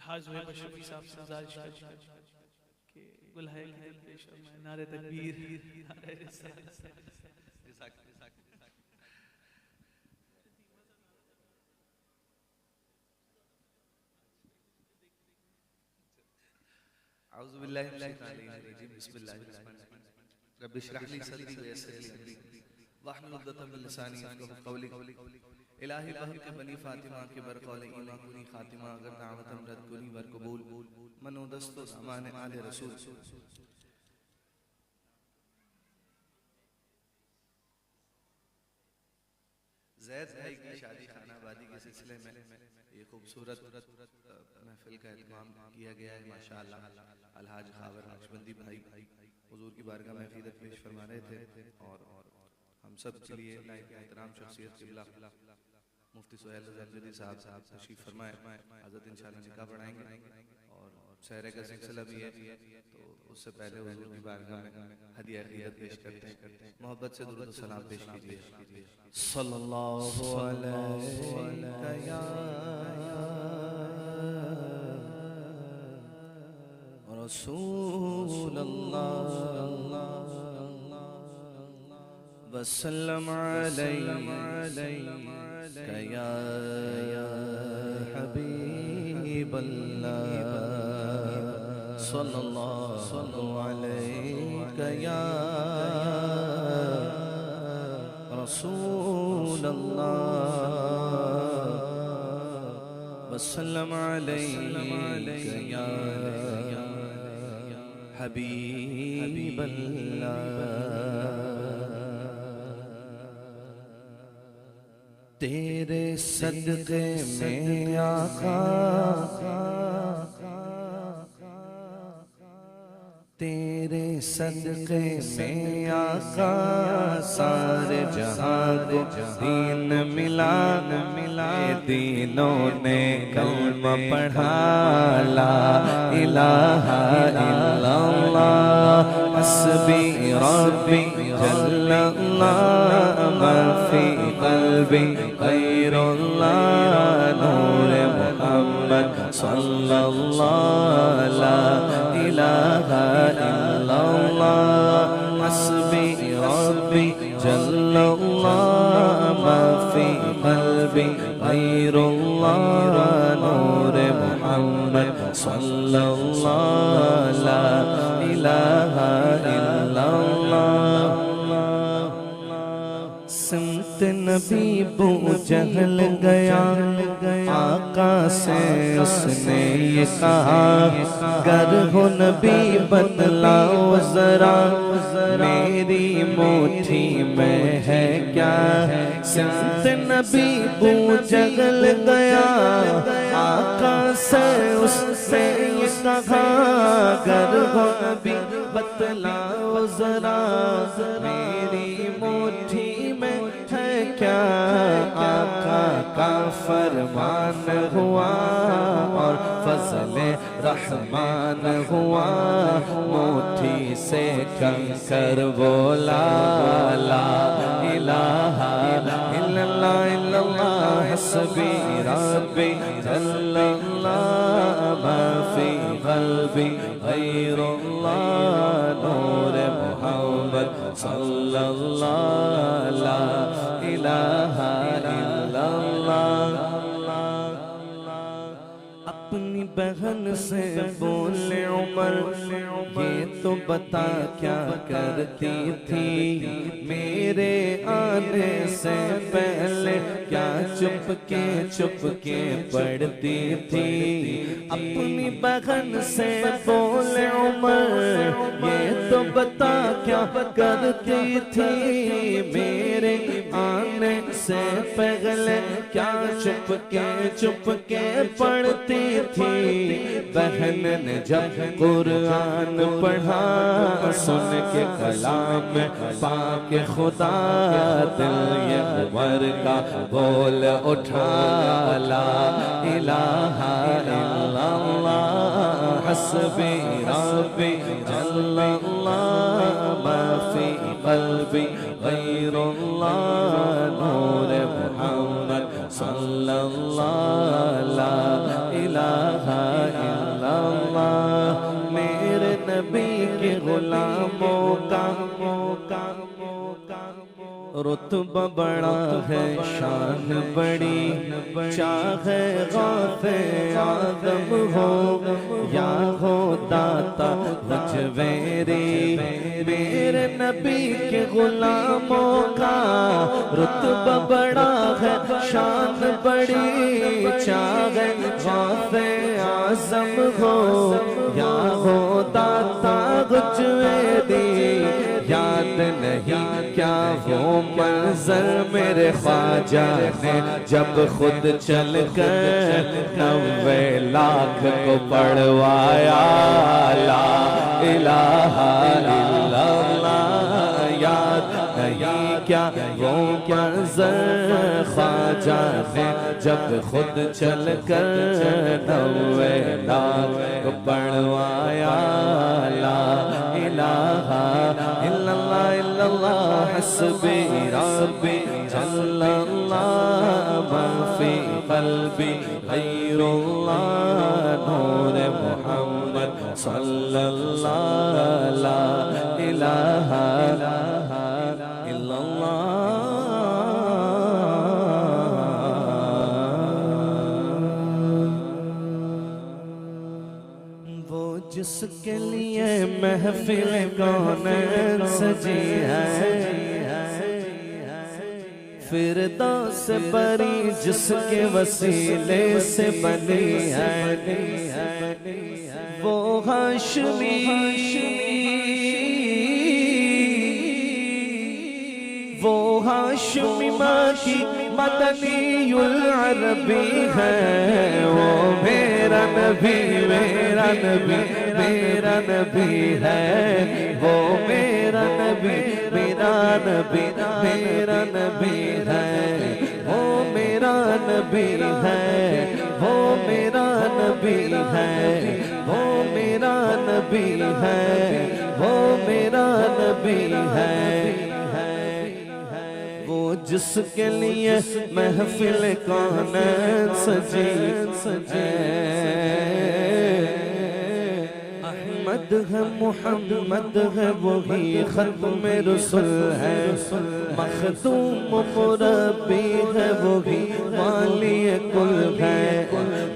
حاج وحید شفیع صاحب سے گزارش کرتا ہوں کہ گلہائے کی دل پیش فرمائیں. نعرہ تکبیر، نعرہ رسالت. اعوذ باللہ من الشیطان الرجیم. بسم اللہ الرحمن الرحیم. رب اشرح لي صدری ویسر لي امری واحلل عقدۃ من لسانی یفقهوا قولی. الہی بحق بنی فاطمہ کے برقول ایمان کنی خاتمہ، اگر دعوتم رد کنی ور قبول، منو دست و سامان آل رسول. زید بھائی کی شادی خانہ آبادی کے سلسلے میں یہ خوبصورت محفل کا اہتمام کیا گیا ہے. ماشاءاللہ الحاج خاور نقشبندی بھائی حضور کی بارگاہ میں عقیدت پیش فرما رہے تھے، اور ہم سب کے لیے لائق احترام شخصیت قبلہ مفتی سہیل زرجدی صاحب تشریف فرمائے. حضرت انشاءاللہ نکاح پڑھائیں گے اور سحرے کا سلسلہ بھی ہے، تو اس سے پہلے حضور کی بارگاہ میں ہدیہ عقیدت پیش کرتے ہیں. محبت سے درود و سلام پیش کیجیے. صلی اللہ علیہ یا رسول اللہ وسلم علیک یا حبیب اللہ. صلی اللہ علیک یا رسول اللہ وسلم علیک یا حبیب اللہ. تیرے صدقے میں آقا، تیرے صدقے میں آقا سارے جہاں کو دین ملا. دینوں نے کلمہ پڑھا لا الہ الا اللہ حسبی ربی جل اللہ ما فی قلبی غیر اللہ. نور محمد صلی اللہ لا الہ الا اللہ حسبی ربی جل اللہ ما فی قلبی غیر اللہ. نور محمد صلی اللہ لا الہ الا اللہ. سمت نبی بو جہل گیا، آقا سے اس نے یہ کہا گر ہو نبی بتلاؤ ذرا میری مٹھی میں ہے کیا. سمت نبی بو جہل گیا، آقا سے اس نے یہ کہا گر ہو نبی بتلاؤ ذرا میری مٹھی میں ہے کیا. آقا کا فرمان ہوا اور فضل رحمان ہوا، مٹھی سے کنکر بولا لا الہ الا اللہ حسبی ربی جل اللہ ما فی قلبی غیر اللہ. نور محمد صلی اللہ لا الہ الا اللہ. اپنی بہن سے بولے عمر یہ تو بتا کیا کرتی تھی، میرے آنے سے پہلے کیا چپ کے پڑھتی تھی. اپنی بہن سے بولے عمر یہ تو بتا کیا کرتی تھی، میرے آنے سے پہلے کیا چپ کے پڑھتی تھی. بہن نے جب قرآن پڑھا سن کے کلام پاک خدا، دل یہ عمر کا بول اٹھا لا الہ الا اللہ حسبی ربی جل اللہ ما فی قلبی غیر اللہ. نور محمد صلی اللہ لا الہ الا غلاموں کا رتبہ بڑا ہے شان بڑی چاہے غوث اعظم ہو یا ہو داتا مجویری میرے نبی کے غلاموں کا رتبہ بڑا ہے شان بڑی چاہے غوث اعظم ہو یا ہو داتا مجویری یاد نہیں کیا وہ منظر میرے خواجہ نے جب خود چل کر 90 لاکھ کو پڑھوایا لا الہ الا اللہ یاد نہیں کیا وہ منظر خواجہ نے جب خود چل کر 90 لاکھ کو پڑھوایا لا الہ الا اللہ حسبی ربی جل اللہ ما فی قلبی غیر اللہ نور محمد صلی اللہ لا الہ الا اللہ وہ جس کے لیے محفل کونین سجی ہے فردوس بری جس کے وسیلے سے بنی ہے وہ ہاشمی ماں کی مدنی العربی ہے وہ میرا نبی میرا نبی میرا نبی ہے وہ میرا نبی میرا نبی میرا نبی ہے وہ میرا نبی ہے وہ میرا نبی ہے وہ میرا نبی ہے وہ میرا نبی ہے وہ جس کے لیے محفل کونین سجی احمد ہے محمد ہے وہی ختم رسول ہے مخدوم مربی ہے وہی والی کل ہے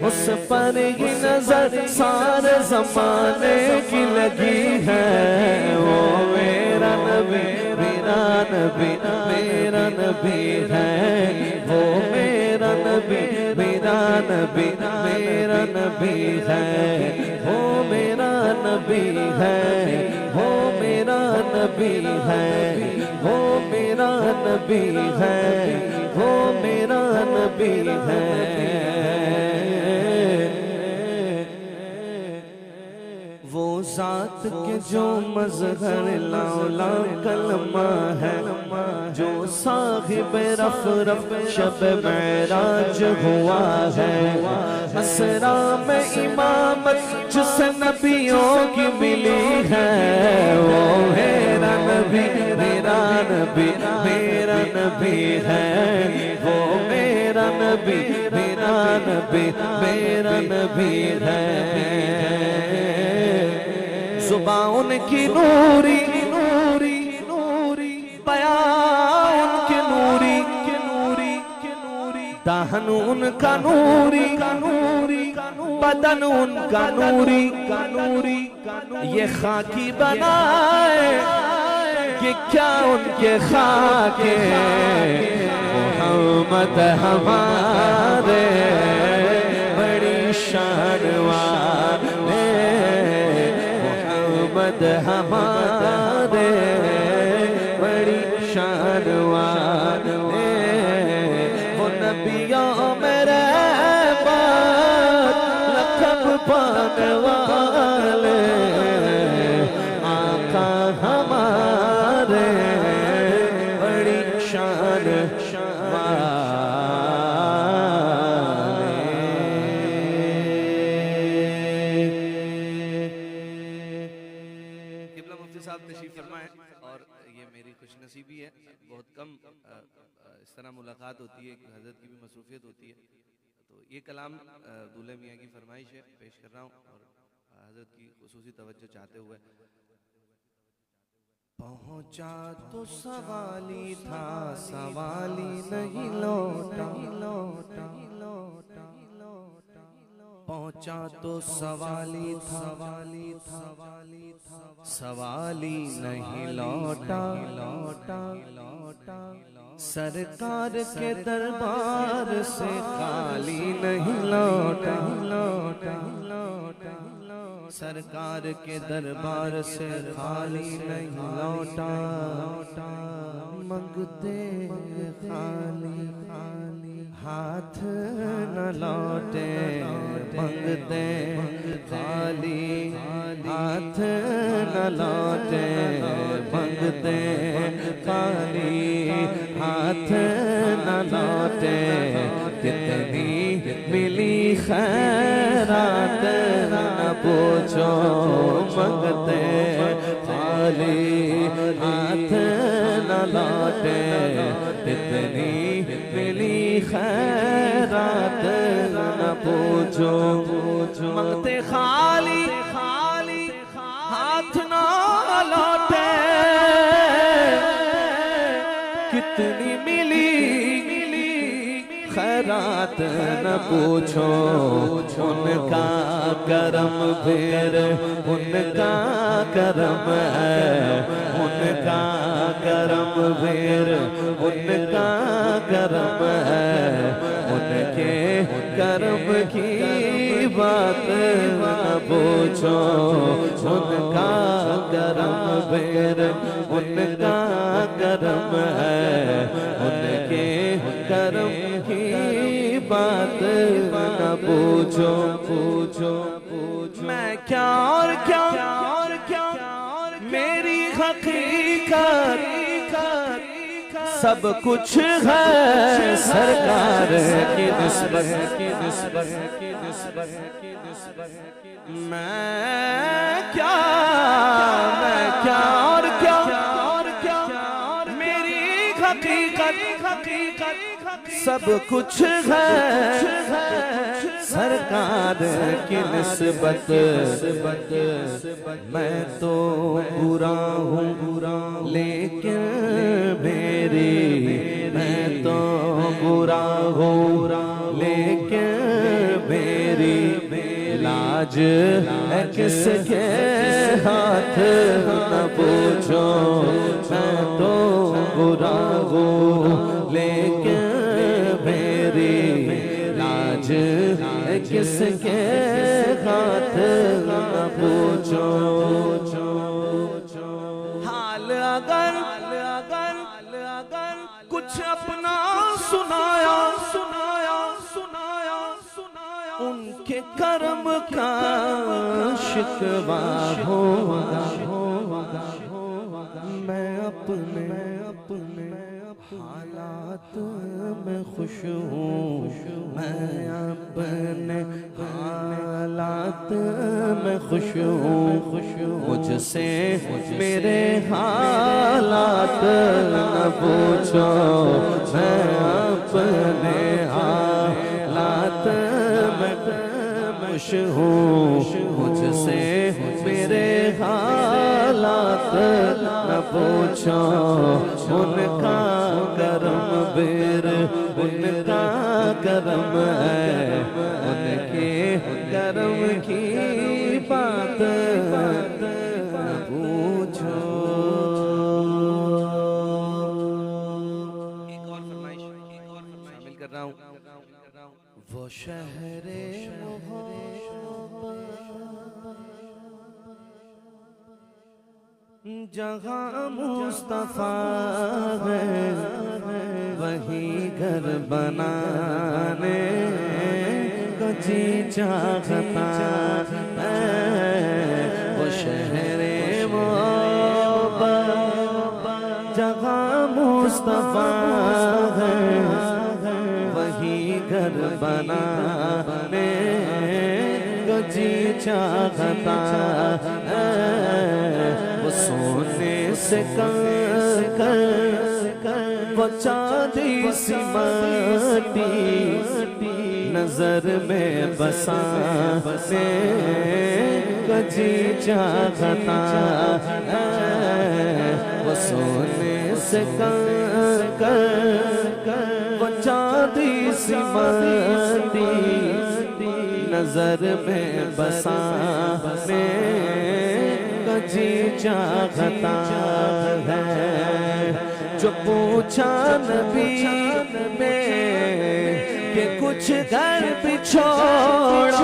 اس پر ہی نظر سارے زمانے کی لگی ہے وہ میرا نبی میرا نبی میرا نبی ہے وہ میرا نبی میرا نبی میرا نبی ہے وہ میرا نبی ہے وہ میرا نبی ہے وہ میرا نبی ہے وہ میرا نبی ہے وہ ذات کے جو مظہر لا کلمہ ہے جو صاحب رف شب معراج ہوا ہے اسرا میں امامت جس نبیوں کی ملی ہے وہ میرا نبی میرا نبی میرا نبی ہے وہ میرا نبی میرا نبی میرا نبی ہے زبان ان کی نوری نوری نوری بیان ان کی نوری نوری دہن ان کا نوری نوری بدن ان کا نوری یہ خاکی بنائے کہ کیا ان کے خاک محمد ہمارے بڑی شان والے محمد ہمارے بڑی شان والے وہ نبیوں میں رحمت لقب پانے والے آقا ہمارے بڑی شان نصیبی ہے بہت کم اس طرح ملاقات ہوتی ہے کہ حضرت کی بھی مصروفیت ہوتی ہے تو یہ کلام دولہ میاں کی فرمائش ہے پیش کر رہا ہوں اور حضرت کی خصوصی توجہ چاہتے ہوئے پہنچا تو سوالی تھا سوالی نہیں لوٹا پہنچا تو سوالی تھا سوالی نہیں لوٹا سرکار کے دربار سے خالی نہیں لوٹا سرکار کے دربار سے خالی نہیں لوٹا منگتے خالی ہاتھ نہ لوٹے منگتے خالی ہاتھ نہ لوٹے منگتے خالی ہاتھ نہ لوٹے کتنی ملی خیرات نہ پوچھو منگتے خالی ہاتھ نہ لوٹے کتنی ملی خیرات نہ پوچھو منگتے خالی ہاتھ نہ لوٹے کتنی ملی خیرات نہ پوچھو ان کا کرم پھر ان کا کرم ہے ان کا کرم پھر ان کا کرم ہے ان کے کرم کی بات نہ پوچھو ان کا کرم پھر ان کا کرم ہے ان کے کرم کی بات نہ پوچھو میں کیا اور کیا میری حقیقت سب کچھ ہے سرکار کی نسبت میں کیا اور کیا میری حقیقت سب کچھ ہے سرکار کی نسبت میں تو برا ہوں لیکن میری میں تو برا ہوں لیکن میری لاج ہے کس کے ہاتھ نہ پوچھو میں تو برا ہوں لیکن میری لاج ہے کس کے ہاتھ نہ پوچھو حال اگر کچھ اپنا سنایا ان کے کرم کا شکوہ ہوگا میں اپنے حالات میں خوش ہوں میں اپنے حالات میں خوش ہوں مجھ سے میرے حالات نہ پوچھو میں اپنے حالات میں خوش ہوں مجھ سے میرے حالات نہ پوچھو ان کا کرم بیر ان کا کرم ہے ان کے کرم کی بات نہ پوچھو ایک اور فرمائش شامل کر رہا ہوں وہ شہر محبت جہاں مصطفیٰ ہے وہی گھر بنانے کو جی چاہتا ہے وہ شہر محبت جہاں مصطفیٰ ہے وہی گھر بنانے کو جی چاہتا ہے وہ سونے سے کر وہ چاندی سی مٹی نظر میں بسانے کو جی چاہتا ہے سونے سے وہ چاندی سی مندی نظر میں بسانے کا جی چاہتا ہے جو پوچھا نبی میں کہ کچھ گھر بھی چھوڑا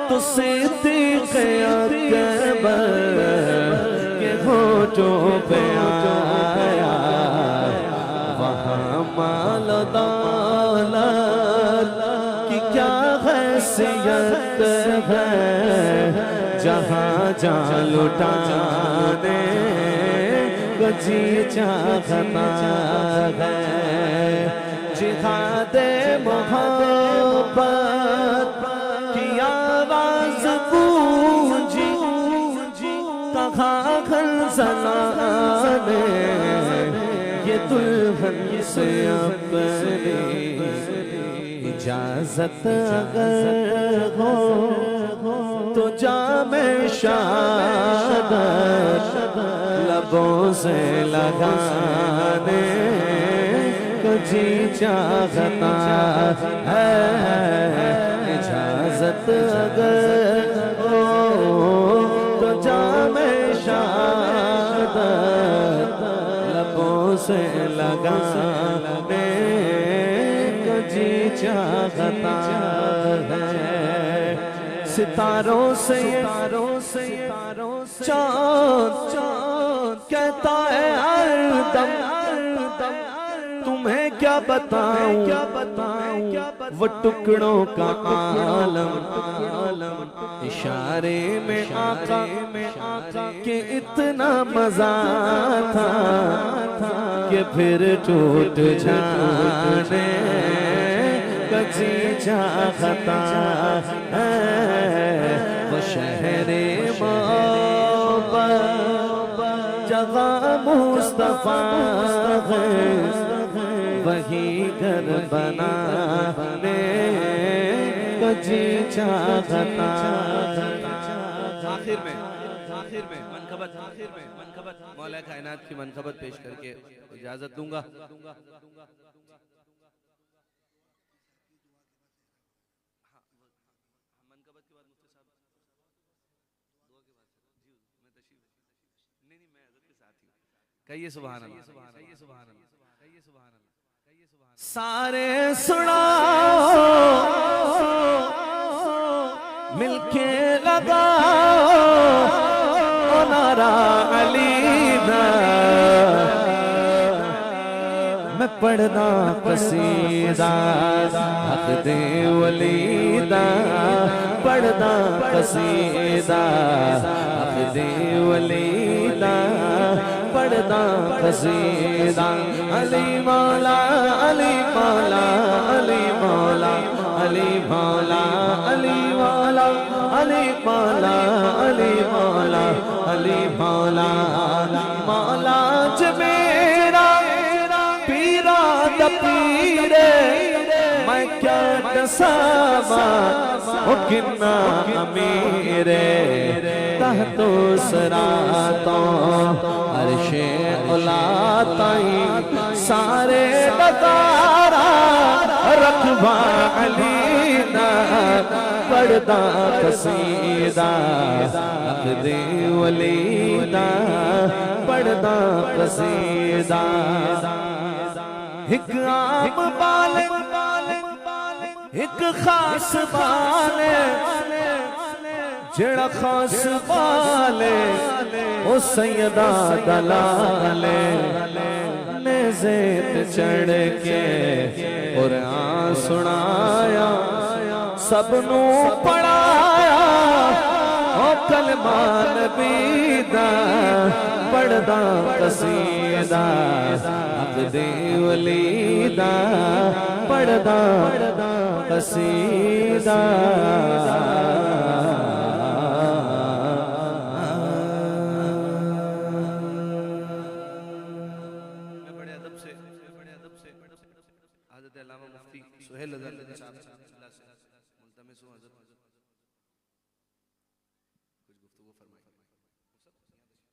تو صدیق اکبر کے ہوٹوں پہ آیا وہاں مال دولت کی کیا حیثیت ہے جہاں جان لٹانے کو جی چاہتا ہے جہاد محبت کی آواز گونجی کہاں خنزلانے یہ دلہن سے اپنی اجازت اگر ہو تو جام شہادت لبوں سے لگانے کو جی چاہتا ہے اجازت اگر ہو تو جام شہادت لبوں سے لگانے کو جی چاہتا ہے ستاروں سے چاند کہتا ہے ہر دم تمہیں کیا بتاؤں وہ ٹکڑوں کا عالم اشارے میں آقا کہ اتنا مزہ تھا کہ پھر ٹوٹ جانے کا جی چاہتا ہے وہ شہر محبت جگہ مصطفیٰ ہے وہی گھر بنانے کو جی چاہتا آخر میں منقبت مولا کائنات کی منقبت پیش کر کے اجازت دوں گا کہیے سبحان اللہ سارے سناؤ مل کے لگاؤ نعرہ علی دا میں پڑھنا قصیدہ حق دے ولی دا پڑھنا قصیدہ حق دے ولی دا پڑھنا قصیدہ علی مولا علی مولا علی مولا علی مولا علی مولا علی مولا علی مولا علی مولا مولا جمیرا پیرا دا پیرے میں کیا نسابا کنا امیرے تحت سراتوں عرش اولا تائی سارے بتارا رکھوا علینا پڑھدا قصیدہ عقد ولیدہ پڑھدا قصیدہ ایک عام بالغ ایک خاص بالغ جڑا خاص بالے او سیدہ دلالے نیزے چڑھ کے قرآن سنایا سب نو پڑھایا او کلمہ نبی دا پڑھدا قصیدہ عقد ولی دا پڑھدا قصیدہ حضرت علامہ مفتی سہیل صاحب ملتمس ہوں حضرت کچھ گفتگو فرمائیں